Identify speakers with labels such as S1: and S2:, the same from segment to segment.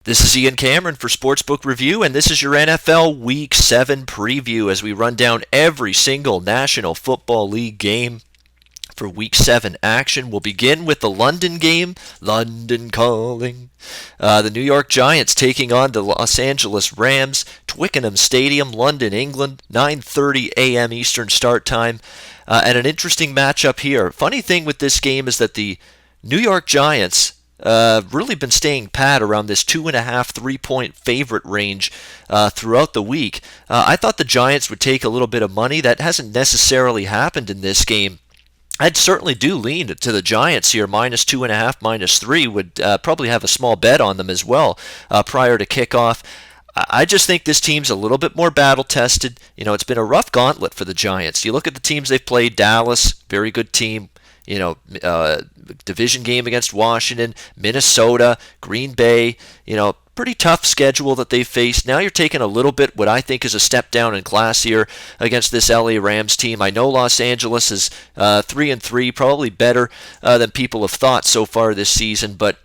S1: This is Ian Cameron for Sportsbook Review, and this is your NFL Week 7 preview as we run down every single National Football League game for Week 7 action. We'll begin with the London game, London calling. The New York Giants taking on the Los Angeles Rams, Twickenham Stadium, London, England, 9:30 a.m. Eastern start time. And an interesting matchup here. Funny thing with this game is that the New York Giants really been staying pat around this 2.5, 3-point favorite range throughout the week. I thought the Giants would take a little bit of money. That hasn't necessarily happened in this game. I'd certainly do lean to the Giants here. -2.5, -3 would probably have a small bet on them as well prior to kickoff. I just think this team's a little bit more battle-tested. You know, it's been a rough gauntlet for the Giants. You look at the teams they've played. Dallas, very good team. Division game against Washington, Minnesota, Green Bay, pretty tough schedule that they faced. Now you're taking a little bit what I think is a step down in class here against this LA Rams team. I know Los Angeles is 3-3, probably better than people have thought so far this season, but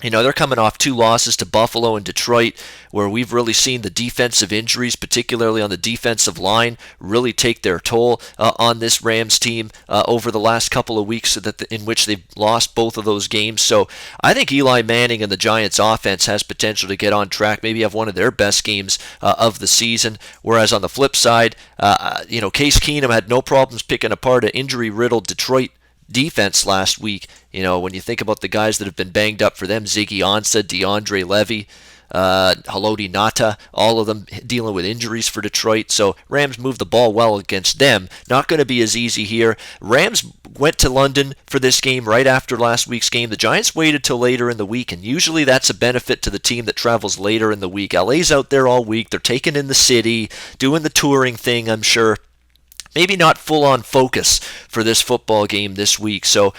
S1: they're coming off 2 losses to Buffalo and Detroit, where we've really seen the defensive injuries, particularly on the defensive line, really take their toll on this Rams team over the last couple of weeks in which they've lost both of those games. So I think Eli Manning and the Giants offense has potential to get on track, maybe have one of their best games of the season. Whereas on the flip side, Case Keenum had no problems picking apart an injury-riddled Detroit defense last week. When you think about the guys that have been banged up for them, Ziggy Ansah, DeAndre Levy, Haloti Ngata, all of them dealing with injuries for Detroit. So Rams moved the ball well against them. Not going to be as easy here. Rams went to London for this game right after last week's game. The Giants waited till later in the week, and usually that's a benefit to the team that travels later in the week. LA's out there all week. They're taking in the city, doing the touring thing, I'm sure. Maybe not full-on focus for this football game this week. So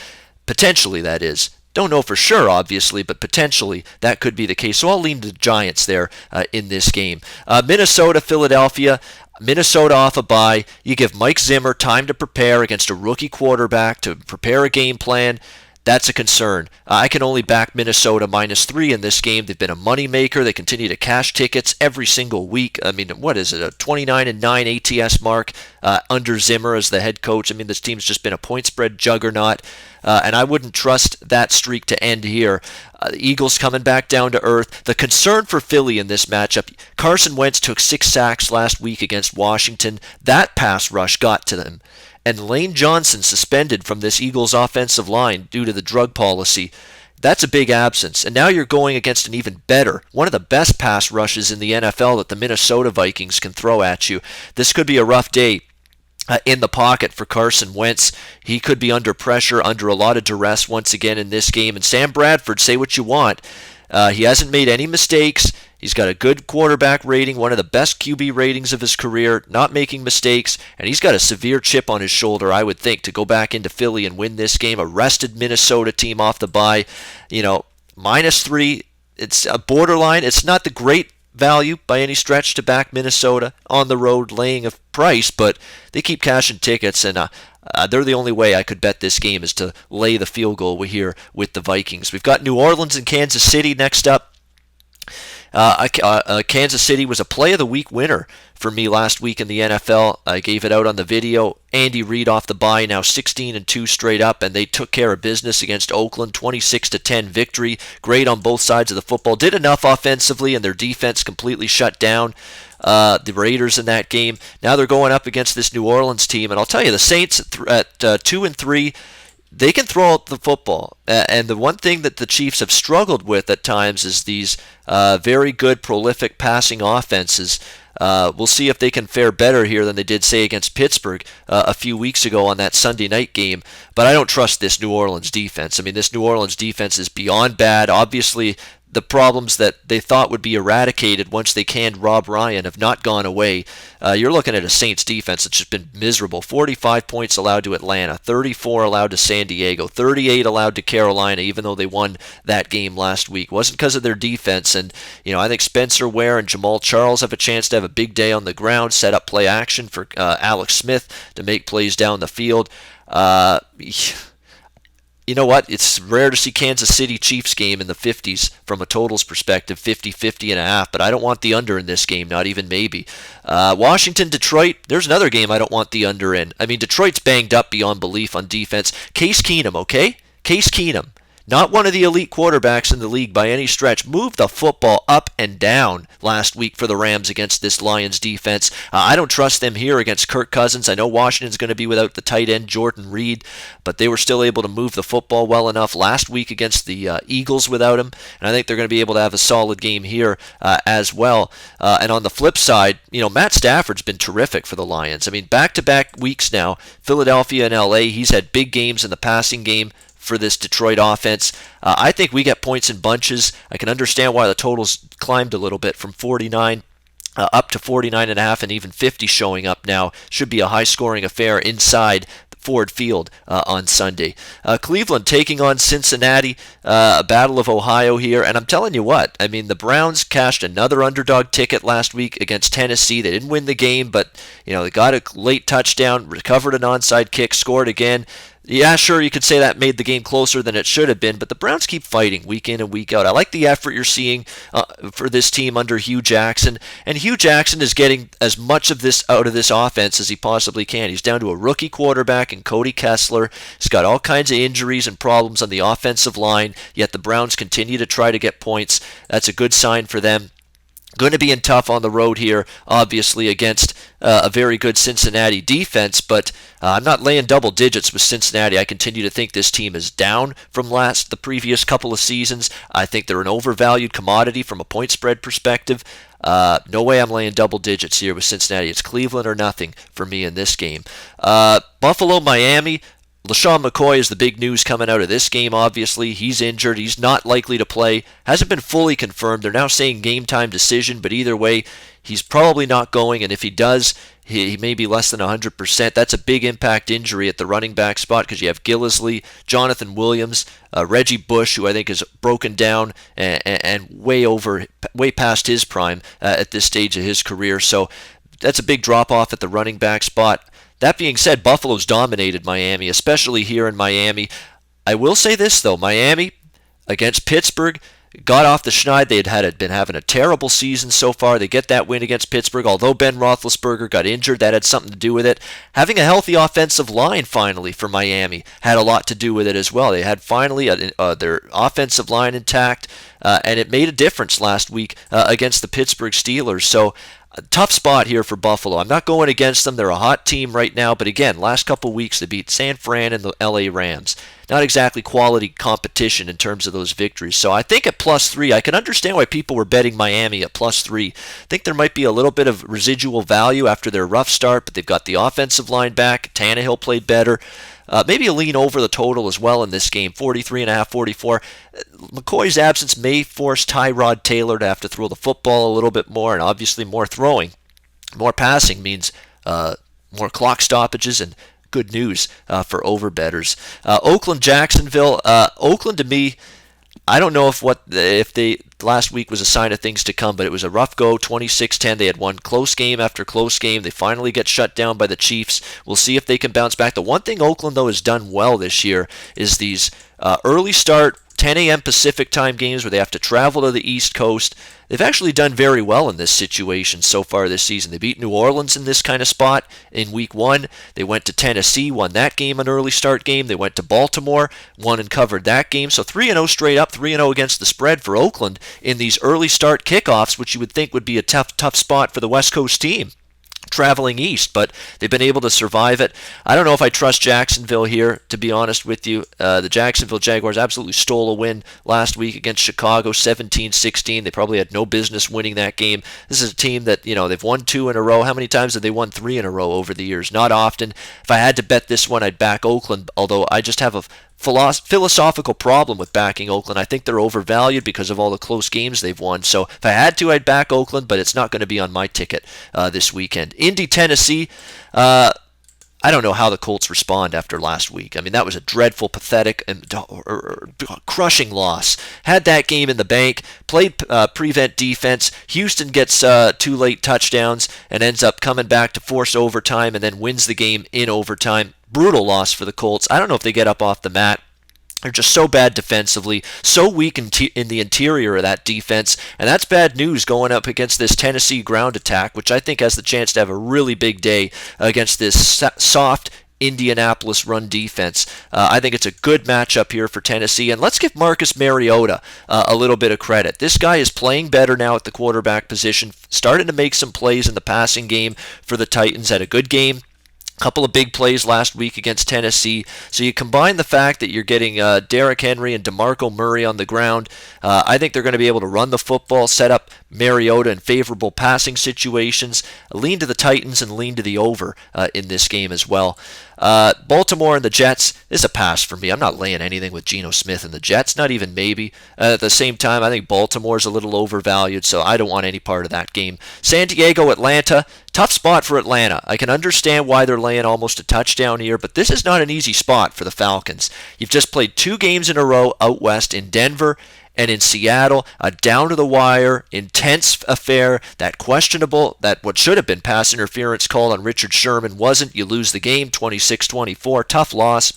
S1: potentially that is. Don't know for sure, obviously, but potentially that could be the case. So I'll lean to the Giants there in this game. Minnesota, Philadelphia. Minnesota off a bye. You give Mike Zimmer time to prepare against a rookie quarterback, to prepare a game plan. That's a concern. I can only back Minnesota -3 in this game. They've been a moneymaker. They continue to cash tickets every single week. I mean, what is it, a 29-9 ATS mark under Zimmer as the head coach? I mean, this team's just been a point spread juggernaut, and I wouldn't trust that streak to end here. The Eagles coming back down to earth. The concern for Philly in this matchup, Carson Wentz took 6 sacks last week against Washington. That pass rush got to them. And Lane Johnson suspended from this Eagles offensive line due to the drug policy. That's a big absence. And now you're going against an even better, one of the best pass rushes in the NFL that the Minnesota Vikings can throw at you. This could be a rough day in the pocket for Carson Wentz. He could be under pressure, under a lot of duress once again in this game. And Sam Bradford, say what you want. He hasn't made any mistakes. He's got a good quarterback rating, one of the best QB ratings of his career, not making mistakes, and he's got a severe chip on his shoulder, I would think, to go back into Philly and win this game. A rested Minnesota team off the bye. -3, it's a borderline. It's not the great value by any stretch to back Minnesota on the road laying a price, but they keep cashing tickets, and they're the only way I could bet this game is to lay the field goal here with the Vikings. We've got New Orleans and Kansas City next up. Kansas City was a play of the week winner for me last week in the NFL. I gave it out on the video. Andy Reid off the bye, now 16-2 straight up, and they took care of business against Oakland, 26-10 victory. Great on both sides of the football. Did enough offensively, and their defense completely shut down the Raiders in that game. Now they're going up against this New Orleans team, and I'll tell you, the Saints at 2-3. They can throw out the football, and the one thing that the Chiefs have struggled with at times is these very good, prolific passing offenses. We'll see if they can fare better here than they did, say, against Pittsburgh a few weeks ago on that Sunday night game. But I don't trust this New Orleans defense. I mean, this New Orleans defense is beyond bad. Obviously, the problems that they thought would be eradicated once they canned Rob Ryan have not gone away. You're looking at a Saints defense that's just been miserable. 45 points allowed to Atlanta, 34 allowed to San Diego, 38 allowed to Carolina, even though they won that game last week. It wasn't because of their defense. And, I think Spencer Ware and Jamal Charles have a chance to have a big day on the ground, set up play action for Alex Smith to make plays down the field. you know what? It's rare to see Kansas City Chiefs game in the 50s from a totals perspective, 50-50.5, but I don't want the under in this game, not even maybe. Washington, Detroit, there's another game I don't want the under in. I mean, Detroit's banged up beyond belief on defense. Case Keenum, okay? Case Keenum. Not one of the elite quarterbacks in the league by any stretch. Moved the football up and down last week for the Rams against this Lions defense. I don't trust them here against Kirk Cousins. I know Washington's going to be without the tight end Jordan Reed, but they were still able to move the football well enough last week against the Eagles without him, and I think they're going to be able to have a solid game here as well. And on the flip side, Matt Stafford's been terrific for the Lions. I mean, back-to-back weeks now, Philadelphia and LA, he's had big games in the passing game for this Detroit offense. I think we get points in bunches. I can understand why the totals climbed a little bit from 49 up to 49.5 and even 50 showing up now. Should be a high-scoring affair inside Ford Field on Sunday. Cleveland taking on Cincinnati, a battle of Ohio here, and I'm telling you what, I mean, the Browns cashed another underdog ticket last week against Tennessee. They didn't win the game, but they got a late touchdown, recovered an onside kick, scored again. Yeah, sure, you could say that made the game closer than it should have been, but the Browns keep fighting week in and week out. I like the effort you're seeing for this team under Hugh Jackson, and Hugh Jackson is getting as much of this out of this offense as he possibly can. He's down to a rookie quarterback in Cody Kessler. He's got all kinds of injuries and problems on the offensive line, yet the Browns continue to try to get points. That's a good sign for them. Going to be in tough on the road here, obviously, against a very good Cincinnati defense, but I'm not laying double digits with Cincinnati. I continue to think this team is down from the previous couple of seasons. I think they're an overvalued commodity from a point spread perspective. No way I'm laying double digits here with Cincinnati. It's Cleveland or nothing for me in this game. Buffalo, Miami. LaShawn McCoy is the big news coming out of this game, obviously. He's injured. He's not likely to play. Hasn't been fully confirmed. They're now saying game time decision, but either way, he's probably not going, and if he does, he may be less than 100%. That's a big impact injury at the running back spot because you have Gillislee, Jonathan Williams, Reggie Bush, who I think is broken down and way past his prime at this stage of his career. So that's a big drop-off at the running back spot. That being said, Buffalo's dominated Miami, especially here in Miami. I will say this, though. Miami, against Pittsburgh, got off the schneid. They had been having a terrible season so far. They get that win against Pittsburgh. Although Ben Roethlisberger got injured, that had something to do with it. Having a healthy offensive line, finally, for Miami had a lot to do with it as well. They had finally their offensive line intact, and it made a difference last week against the Pittsburgh Steelers. So, a tough spot here for Buffalo. I'm not going against them. They're a hot team right now. But again, last couple weeks they beat San Fran and the LA Rams. Not exactly quality competition in terms of those victories. So I think at +3, I can understand why people were betting Miami at +3. I think there might be a little bit of residual value after their rough start, but they've got the offensive line back. Tannehill played better. Maybe a lean over the total as well in this game, 43.5, 44. McCoy's absence may force Tyrod Taylor to have to throw the football a little bit more, and obviously more throwing. More passing means more clock stoppages and good news for overbetters. Oakland, Jacksonville. Oakland, to me, I don't know if they last week was a sign of things to come, but it was a rough go, 26-10. They had won close game after close game. They finally get shut down by the Chiefs. We'll see if they can bounce back. The one thing Oakland, though, has done well this year is these early start 10 a.m. Pacific time games where they have to travel to the East Coast. They've actually done very well in this situation so far this season. They beat New Orleans in this kind of spot in Week 1. They went to Tennessee, won that game, an early start game. They went to Baltimore, won and covered that game. So 3-0 straight up, 3-0 against the spread for Oakland in these early start kickoffs, which you would think would be a tough spot for the West Coast team traveling east, but they've been able to survive it. I don't know if I trust Jacksonville here, to be honest with you. The Jacksonville Jaguars absolutely stole a win last week against Chicago, 17-16. They probably had no business winning that game. This is a team that, they've won 2 in a row. How many times have they won 3 in a row over the years? Not often. If I had to bet this one, I'd back Oakland, although I just have a philosophical problem with backing Oakland. I think they're overvalued because of all the close games they've won. So if I had to, I'd back Oakland, but it's not going to be on my ticket this weekend. Indy, Tennessee. I don't know how the Colts respond after last week. I mean, that was a dreadful, pathetic, and crushing loss. Had that game in the bank, played prevent defense. Houston gets 2 late touchdowns and ends up coming back to force overtime and then wins the game in overtime. Brutal loss for the Colts. I don't know if they get up off the mat. They're just so bad defensively, so weak in the interior of that defense, and that's bad news going up against this Tennessee ground attack, which I think has the chance to have a really big day against this soft Indianapolis run defense. I think it's a good matchup here for Tennessee, and let's give Marcus Mariota a little bit of credit. This guy is playing better now at the quarterback position, starting to make some plays in the passing game for the Titans. Had a good game. Couple of big plays last week against Tennessee. So you combine the fact that you're getting Derrick Henry and DeMarco Murray on the ground. I think they're going to be able to run the football, set up Mariota in favorable passing situations. Lean to the Titans and lean to the over in this game as well. Baltimore and the Jets is a pass for me. I'm not laying anything with Geno Smith and the Jets, not even maybe. At the same time, I think Baltimore's a little overvalued, so I don't want any part of that game. San Diego, Atlanta, tough spot for Atlanta. I can understand why they're laying almost a touchdown here, but this is not an easy spot for the Falcons. You've just played 2 games in a row out west in Denver and in Seattle, a down-to-the-wire, intense affair, that what should have been pass interference call on Richard Sherman wasn't. You lose the game, 26-24, tough loss.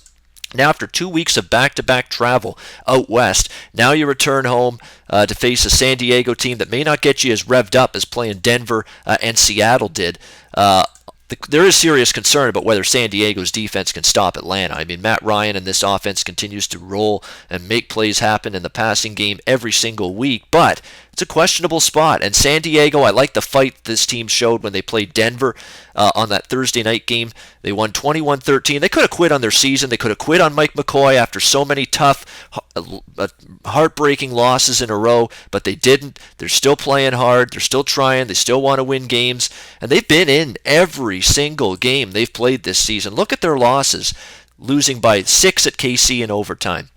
S1: Now, after 2 weeks of back-to-back travel out west, now you return home to face a San Diego team that may not get you as revved up as playing Denver and Seattle did. There is serious concern about whether San Diego's defense can stop Atlanta. I mean, Matt Ryan and this offense continues to roll and make plays happen in the passing game every single week, but it's a questionable spot. And San Diego, I like the fight this team showed when they played Denver on that Thursday night game. They won 21-13. They could have quit on their season. They could have quit on Mike McCoy after so many tough, heartbreaking losses in a row, but they didn't. They're still playing hard. They're still trying. They still want to win games. And they've been in every single game they've played this season. Look at their losses. Losing by 6 at KC in overtime,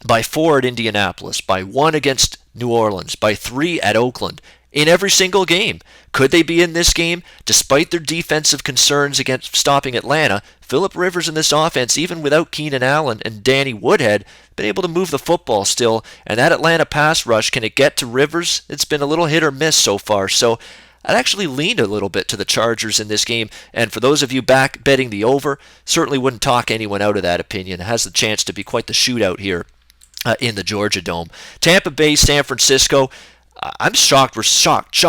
S1: by 4 at Indianapolis, by 1 against New Orleans, by 3 at Oakland. In every single game. Could they be in this game? Despite their defensive concerns against stopping Atlanta, Phillip Rivers in this offense, even without Keenan Allen and Danny Woodhead, been able to move the football still. And that Atlanta pass rush, can it get to Rivers? It's been a little hit or miss so far. So I'd actually leaned a little bit to the Chargers in this game. And for those of you back betting the over, certainly wouldn't talk anyone out of that opinion. It has the chance to be quite the shootout here in the Georgia Dome. Tampa Bay, San Francisco. I'm shocked. We're shocked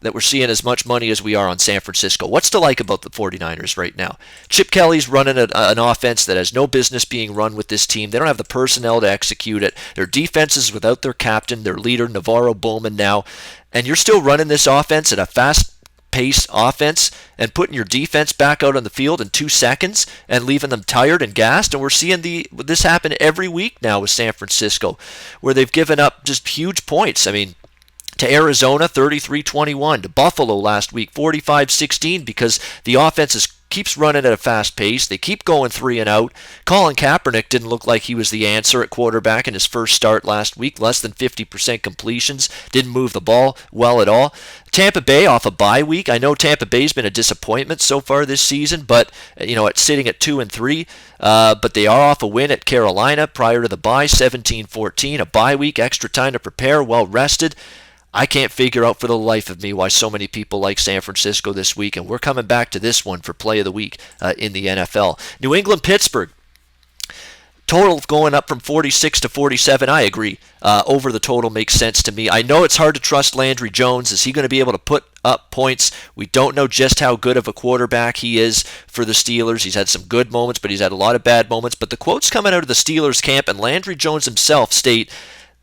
S1: that we're seeing as much money as we are on San Francisco. What's to like about the 49ers right now? Chip Kelly's running an offense that has no business being run with this team. They don't have the personnel to execute it. Their defense is without their captain, their leader, Navarro Bowman now. And you're still running this offense at a fast-paced offense and putting your defense back out on the field in 2 seconds and leaving them tired and gassed. And we're seeing this happen every week now with San Francisco, where they've given up just huge points. I mean, to Arizona, 33-21. To Buffalo last week, 45-16, because the offense keeps running at a fast pace. They keep going 3 and out. Colin Kaepernick didn't look like he was the answer at quarterback in his first start last week. Less than 50% completions. Didn't move the ball well at all. Tampa Bay off a bye week. I know Tampa Bay's been a disappointment so far this season, but it's sitting at 2-3. But they are off a win at Carolina prior to the bye, 17-14. A bye week, extra time to prepare, well rested. I can't figure out for the life of me why so many people like San Francisco this week, and we're coming back to this one for play of the week in the NFL. New England, Pittsburgh. Total going up from 46 to 47. I agree. Over the total makes sense to me. I know it's hard to trust Landry Jones. Is he going to be able to put up points? We don't know just how good of a quarterback he is for the Steelers. He's had some good moments, but he's had a lot of bad moments. But the quotes coming out of the Steelers camp and Landry Jones himself state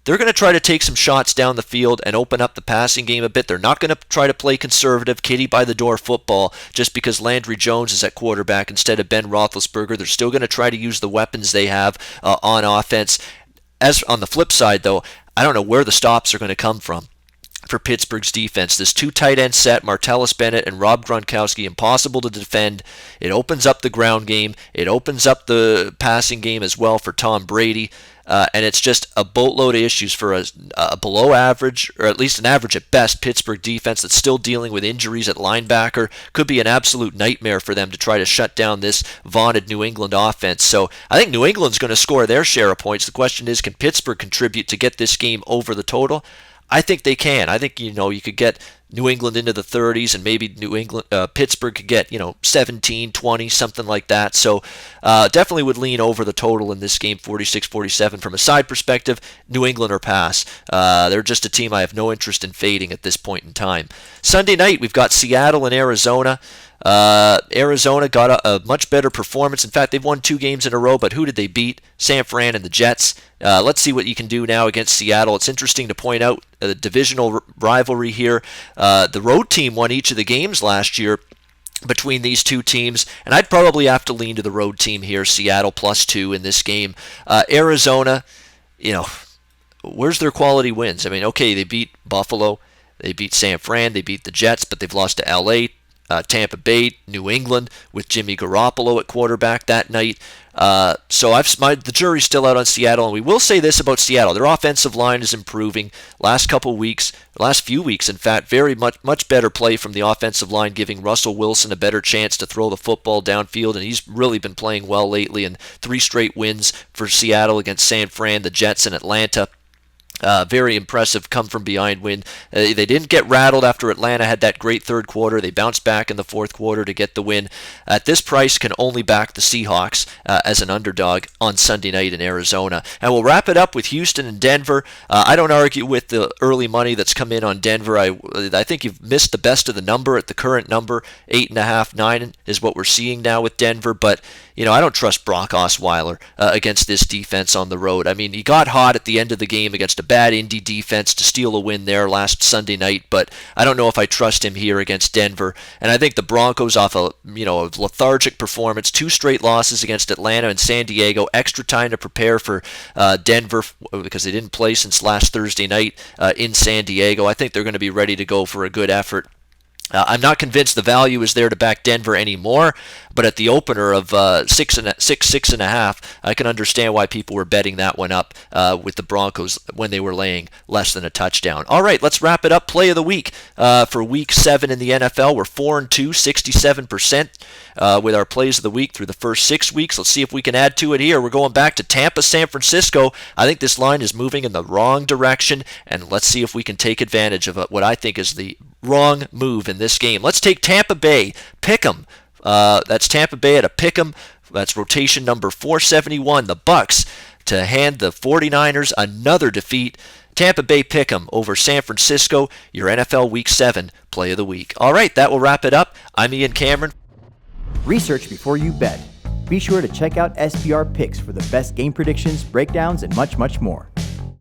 S1: they're going to try to take some shots down the field and open up the passing game a bit. They're not going to try to play conservative, kitty-by-the-door football just because Landry Jones is at quarterback instead of Ben Roethlisberger. They're still going to try to use the weapons they have on offense. As on the flip side, though, I don't know where the stops are going to come from for Pittsburgh's defense. This 2 tight end set, Martellus Bennett and Rob Gronkowski, impossible to defend. It opens up the ground game. It opens up the passing game as well for Tom Brady. And it's just a boatload of issues for a below average, or at least an average at best, Pittsburgh defense that's still dealing with injuries at linebacker. Could be an absolute nightmare for them to try to shut down this vaunted New England offense. So I think New England's going to score their share of points. The question is, can Pittsburgh contribute to get this game over the total? I think they can. I think, you could get New England into the 30s, and maybe Pittsburgh could get, 17, 20, something like that. So definitely would lean over the total in this game, 46-47. From a side perspective, New England or pass. They're just a team I have no interest in fading at this point in time. Sunday night, we've got Seattle and Arizona. Arizona got a much better performance. In fact, they've won 2 games in a row, but who did they beat? San Fran and the Jets. Let's see what you can do now against Seattle. It's interesting to point out the divisional rivalry here. The road team won each of the games last year between these two teams, and I'd probably have to lean to the road team here, Seattle +2 in this game. Arizona, where's their quality wins? I mean, okay, they beat Buffalo, they beat San Fran, they beat the Jets, but they've lost to LA, Tampa Bay, New England with Jimmy Garoppolo at quarterback that night. So the jury's still out on Seattle, and we will say this about Seattle: their offensive line is improving. Last few weeks, in fact, very much better play from the offensive line, giving Russell Wilson a better chance to throw the football downfield, and he's really been playing well lately. And 3 straight wins for Seattle against San Fran, the Jets, and Atlanta. Very impressive come-from-behind win. They didn't get rattled after Atlanta had that great third quarter. They bounced back in the fourth quarter to get the win. At this price, can only back the Seahawks as an underdog on Sunday night in Arizona. And we'll wrap it up with Houston and Denver. I don't argue with the early money that's come in on Denver. I think you've missed the best of the number at the current number. 8.5, 9 is what we're seeing now with Denver. But, I don't trust Brock Osweiler against this defense on the road. I mean, he got hot at the end of the game against a bad Indy defense to steal a win there last Sunday night, but I don't know if I trust him here against Denver. And I think the Broncos, off a lethargic performance, 2 straight losses against Atlanta and San Diego, extra time to prepare for Denver because they didn't play since last Thursday night in San Diego. I think they're going to be ready to go for a good effort. I'm not convinced the value is there to back Denver anymore, but at the opener of 6.5, I can understand why people were betting that one up with the Broncos when they were laying less than a touchdown. All right, let's wrap it up. Play of the week for Week 7 in the NFL. We're 4-2, 67% with our plays of the week through the first 6 weeks. Let's see if we can add to it here. We're going back to Tampa, San Francisco. I think this line is moving in the wrong direction, and let's see if we can take advantage of what I think is the wrong move in this game. Let's take Tampa Bay. Pick 'em. That's Tampa Bay at a pick 'em. That's rotation number 471. The Bucks to hand the 49ers another defeat. Tampa Bay pick 'em over San Francisco. Your NFL Week 7 play of the week. All right, that will wrap it up. I'm Ian Cameron.
S2: Research before you bet. Be sure to check out SBR Picks for the best game predictions, breakdowns, and much, much more.